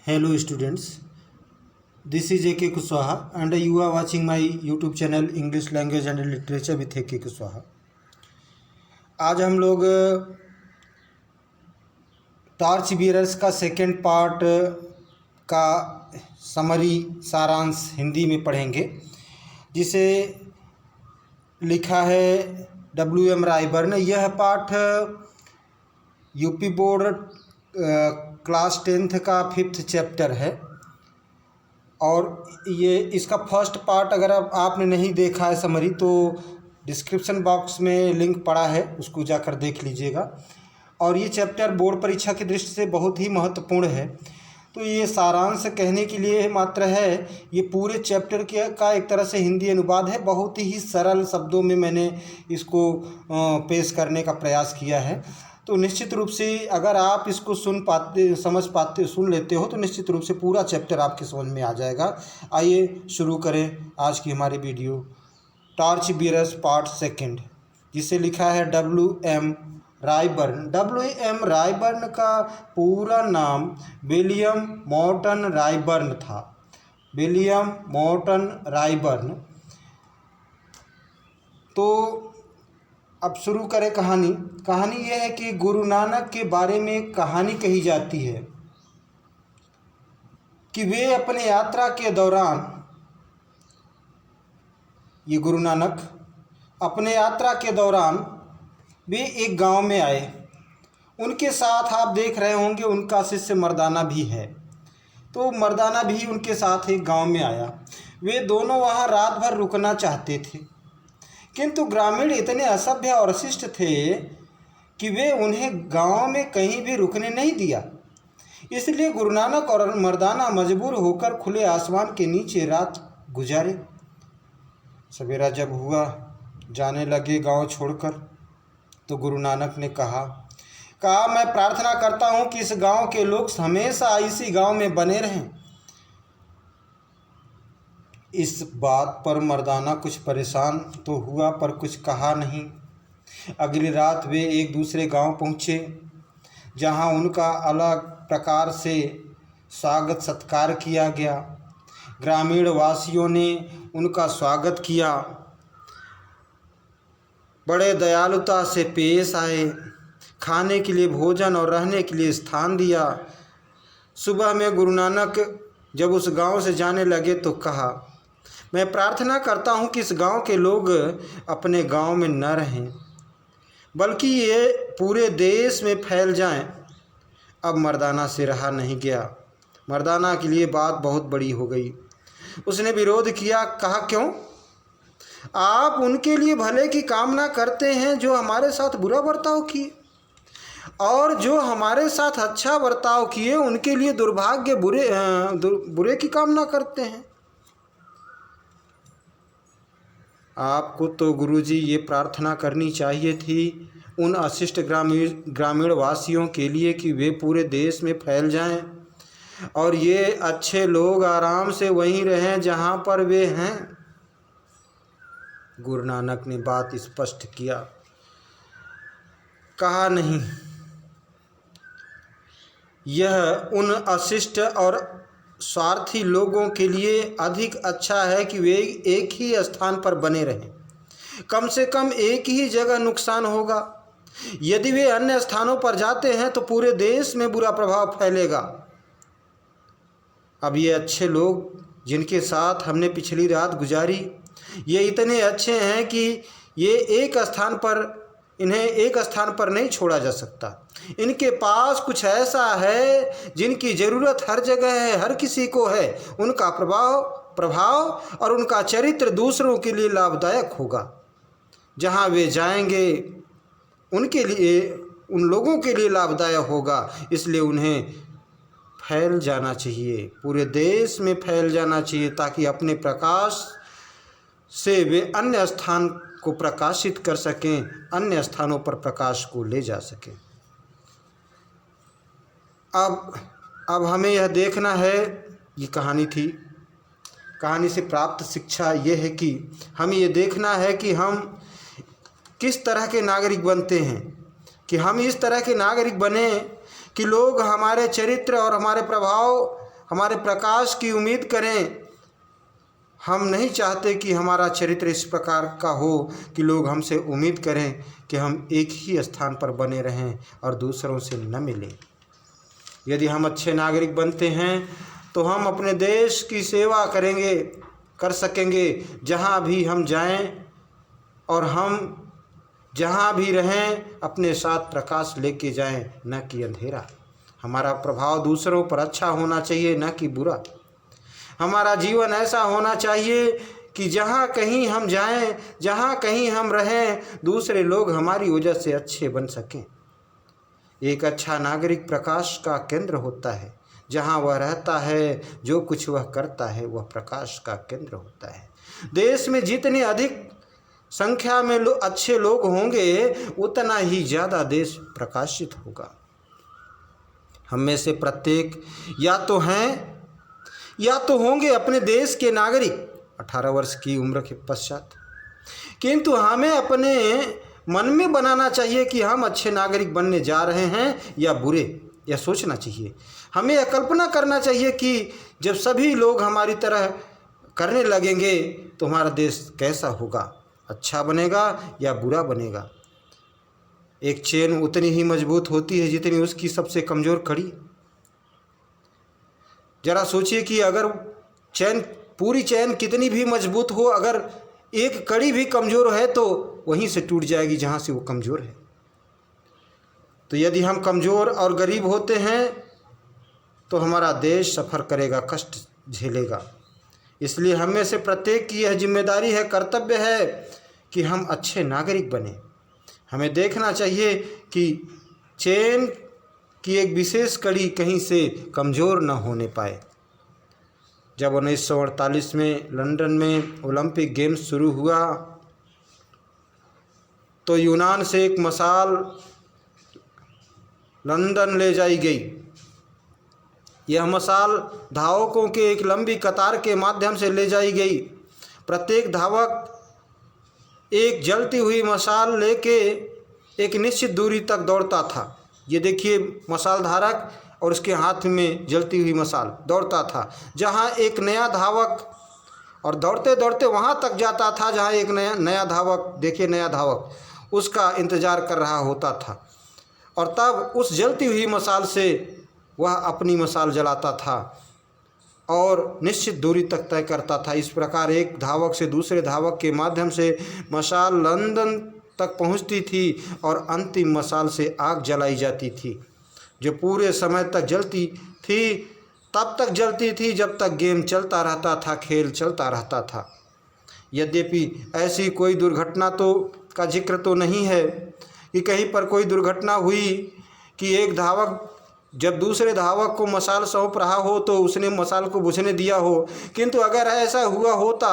Hello students, this is A.K. Kushwaha and you are watching my YouTube channel English Language and Literature with A.K. Kushwaha। आज हम लोग torch bearers का second part का summary सारांश हिंदी में पढ़ेंगे, जिसे लिखा है W.M. रायबर्न। यह पाठ यूपी बोर्ड क्लास 10th का 5th चैप्टर है और ये इसका फर्स्ट पार्ट अगर आपने नहीं देखा है समरी, तो डिस्क्रिप्शन बॉक्स में लिंक पड़ा है, उसको जाकर देख लीजिएगा। और ये चैप्टर बोर्ड परीक्षा की दृष्टि से बहुत ही महत्वपूर्ण है। तो ये सारांश कहने के लिए मात्र है, ये पूरे चैप्टर का एक तरह से हिंदी अनुवाद है। बहुत ही सरल शब्दों में मैंने इसको पेश करने का प्रयास किया है। तो निश्चित रूप से अगर आप इसको सुन लेते हो तो निश्चित रूप से पूरा चैप्टर आपके समझ में आ जाएगा। आइए शुरू करें आज की हमारी video. Torch bearers part second, जिसे लिखा है W.M. रायबर्न। W.M. रायबर्न का पूरा नाम विलियम मॉर्टन रायबर्न था। William Morton Rayburn. तो अब शुरू करें कहानी। कहानी यह है कि गुरु नानक के बारे में कहानी कही जाती है कि वे अपने यात्रा के दौरान, ये गुरु नानक अपने यात्रा के दौरान वे एक गांव में आए। उनके साथ आप देख रहे होंगे उनका शिष्य मर्दाना भी है। तो मर्दाना भी उनके साथ एक गांव में आया। वे दोनों वहां रात भर रुकना चाहते थे, किंतु ग्रामीण इतने असभ्य और अशिष्ट थे कि वे उन्हें गांव में कहीं भी रुकने नहीं दिया। इसलिए गुरु नानक और मर्दाना मजबूर होकर खुले आसमान के नीचे रात गुजारे। सवेरा जब हुआ, जाने लगे गांव छोड़कर, तो गुरु नानक ने कहा मैं प्रार्थना करता हूं कि इस गांव के लोग हमेशा इसी गांव में बने रहें। इस बात पर मर्दाना कुछ परेशान तो हुआ, पर कुछ कहा नहीं। अगली रात वे एक दूसरे गांव पहुँचे, जहां उनका अलग प्रकार से स्वागत सत्कार किया गया। ग्रामीण वासियों ने उनका स्वागत किया, बड़े दयालुता से पेश आए, खाने के लिए भोजन और रहने के लिए स्थान दिया। सुबह में गुरु नानक जब उस गांव से जाने लगे तो कहा, मैं प्रार्थना करता हूं कि इस गांव के लोग अपने गांव में न रहें, बल्कि ये पूरे देश में फैल जाएं। अब मर्दाना से रहा नहीं गया। मर्दाना के लिए बात बहुत बड़ी हो गई। उसने विरोध किया। कहा, क्यों? आप उनके लिए भले की कामना करते हैं जो हमारे साथ बुरा बर्ताव किए, और जो हमारे साथ अच्छा बर्ताव किए उनके लिए दुर्भाग्य बुरे की कामना करते हैं। आपको तो गुरुजी ये प्रार्थना करनी चाहिए थी उन अशिष्ट ग्रामीण वासियों के लिए कि वे पूरे देश में फैल जाएं और ये अच्छे लोग आराम से वहीं रहें जहां पर वे हैं। गुरु नानक ने बात स्पष्ट किया। कहा, नहीं, यह उन अशिष्ट और स्वार्थी लोगों के लिए अधिक अच्छा है कि वे एक ही स्थान पर बने रहें। कम से कम एक ही जगह नुकसान होगा। यदि वे अन्य स्थानों पर जाते हैं तो पूरे देश में बुरा प्रभाव फैलेगा। अब ये अच्छे लोग जिनके साथ हमने पिछली रात गुजारी, ये इतने अच्छे हैं कि इन्हें एक स्थान पर नहीं छोड़ा जा सकता। इनके पास कुछ ऐसा है जिनकी ज़रूरत हर जगह है, हर किसी को है। उनका प्रभाव और उनका चरित्र दूसरों के लिए लाभदायक होगा। जहाँ वे जाएंगे उनके लिए, उन लोगों के लिए लाभदायक होगा। इसलिए उन्हें फैल जाना चाहिए, पूरे देश में फैल जाना चाहिए, ताकि अपने प्रकाश से वे अन्य स्थान को प्रकाशित कर सकें, अन्य स्थानों पर प्रकाश को ले जा सकें। अब हमें यह देखना है, ये कहानी थी। कहानी से प्राप्त शिक्षा ये है कि हमें ये देखना है कि हम किस तरह के नागरिक बनते हैं, कि हम इस तरह के नागरिक बने कि लोग हमारे चरित्र और हमारे प्रभाव हमारे प्रकाश की उम्मीद करें। हम नहीं चाहते कि हमारा चरित्र इस प्रकार का हो कि लोग हमसे उम्मीद करें कि हम एक ही स्थान पर बने रहें और दूसरों से न मिलें। यदि हम अच्छे नागरिक बनते हैं तो हम अपने देश की सेवा कर सकेंगे जहाँ भी हम जाएं, और हम जहाँ भी रहें अपने साथ प्रकाश लेके जाएं, न कि अंधेरा। हमारा प्रभाव दूसरों पर अच्छा होना चाहिए, न कि बुरा। हमारा जीवन ऐसा होना चाहिए कि जहाँ कहीं हम जाएं, जहाँ कहीं हम रहें, दूसरे लोग हमारी वजह से अच्छे बन सकें। एक अच्छा नागरिक प्रकाश का केंद्र होता है। जहाँ वह रहता है, जो कुछ वह करता है, वह प्रकाश का केंद्र होता है। देश में जितने अधिक संख्या में अच्छे लोग होंगे, उतना ही ज़्यादा देश प्रकाशित होगा। हम में से प्रत्येक या तो हैं या तो होंगे अपने देश के नागरिक 18 वर्ष की उम्र के पश्चात। किंतु हमें अपने मन में बनाना चाहिए कि हम अच्छे नागरिक बनने जा रहे हैं या बुरे, यह सोचना चाहिए। हमें यह कल्पना करना चाहिए कि जब सभी लोग हमारी तरह करने लगेंगे तो हमारा देश कैसा होगा, अच्छा बनेगा या बुरा बनेगा। एक चेन उतनी ही मजबूत होती है जितनी उसकी सबसे कमज़ोर कड़ी। जरा सोचिए कि अगर पूरी चैन कितनी भी मजबूत हो, अगर एक कड़ी भी कमज़ोर है तो वहीं से टूट जाएगी जहाँ से वो कमज़ोर है। तो यदि हम कमज़ोर और गरीब होते हैं तो हमारा देश सफ़र करेगा, कष्ट झेलेगा। इसलिए हम में से प्रत्येक की यह जिम्मेदारी है, कर्तव्य है कि हम अच्छे नागरिक बने। हमें देखना चाहिए कि चेन की एक विशेष कड़ी कहीं से कमज़ोर न होने पाए। जब 1948 में लंदन में ओलंपिक गेम्स शुरू हुआ तो यूनान से एक मशाल लंदन ले जाई गई। यह मशाल धावकों के एक लंबी कतार के माध्यम से ले जाई गई। प्रत्येक धावक एक जलती हुई मशाल लेके एक निश्चित दूरी तक दौड़ता था। ये देखिए, मशाल धारक और उसके हाथ में जलती हुई मशाल दौड़ता था। जहाँ एक नया धावक, और दौड़ते दौड़ते वहाँ तक जाता था जहाँ एक नया धावक, देखिए नया धावक, उसका इंतज़ार कर रहा होता था। और तब उस जलती हुई मशाल से वह अपनी मशाल जलाता था और निश्चित दूरी तक तय करता था। इस प्रकार एक धावक से दूसरे धावक के माध्यम से मशाल लंदन तक पहुंचती थी और अंतिम मशाल से आग जलाई जाती थी, जो पूरे समय तक जलती थी। तब तक जलती थी जब तक गेम चलता रहता था, खेल चलता रहता था। यद्यपि ऐसी कोई दुर्घटना का जिक्र तो नहीं है कि कहीं पर कोई दुर्घटना हुई कि एक धावक जब दूसरे धावक को मशाल सौंप रहा हो तो उसने मशाल को बुझने दिया हो। किंतु अगर ऐसा हुआ होता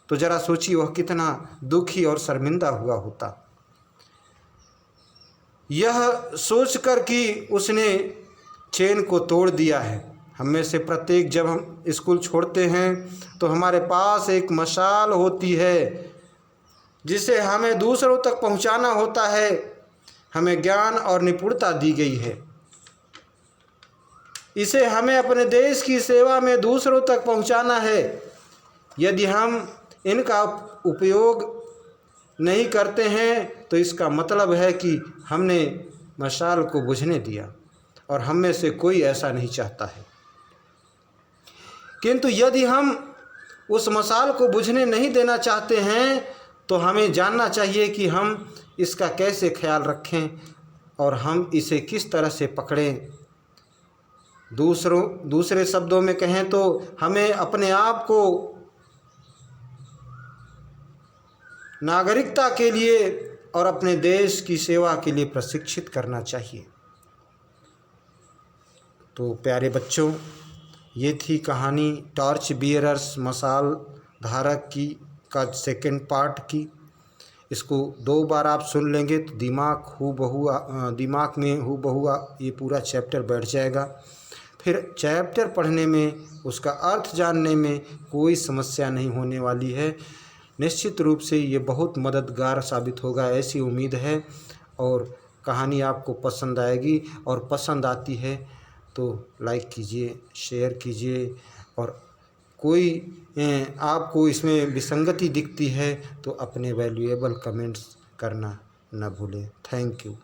तो जरा सोचिए वह कितना दुखी और शर्मिंदा हुआ होता। यह सोचकर कि उसने चेन को तोड़ दिया है। हम में से प्रत्येक जब हम स्कूल छोड़ते हैं तो हमारे पास एक मशाल होती है जिसे हमें दूसरों तक पहुंचाना होता है। हमें ज्ञान और निपुणता दी गई है, इसे हमें अपने देश की सेवा में दूसरों तक पहुंचाना है। यदि हम इनका उपयोग नहीं करते हैं तो इसका मतलब है कि हमने मशाल को बुझने दिया, और हम में से कोई ऐसा नहीं चाहता है। किंतु यदि हम उस मशाल को बुझने नहीं देना चाहते हैं तो हमें जानना चाहिए कि हम इसका कैसे ख्याल रखें और हम इसे किस तरह से पकड़ें। दूसरे शब्दों में कहें तो हमें अपने आप को नागरिकता के लिए और अपने देश की सेवा के लिए प्रशिक्षित करना चाहिए। तो प्यारे बच्चों, ये थी कहानी टॉर्च बियरर्स, मशाल धारक की का सेकंड पार्ट की। इसको 2 बार आप सुन लेंगे तो दिमाग में हूबहू ये पूरा चैप्टर बैठ जाएगा। फिर चैप्टर पढ़ने में, उसका अर्थ जानने में कोई समस्या नहीं होने वाली है। निश्चित रूप से ये बहुत मददगार साबित होगा, ऐसी उम्मीद है। और कहानी आपको पसंद आएगी, और पसंद आती है तो लाइक कीजिए, शेयर कीजिए, और कोई आपको इसमें विसंगति दिखती है तो अपने वैल्यूएबल कमेंट्स करना न भूलें। Thank you.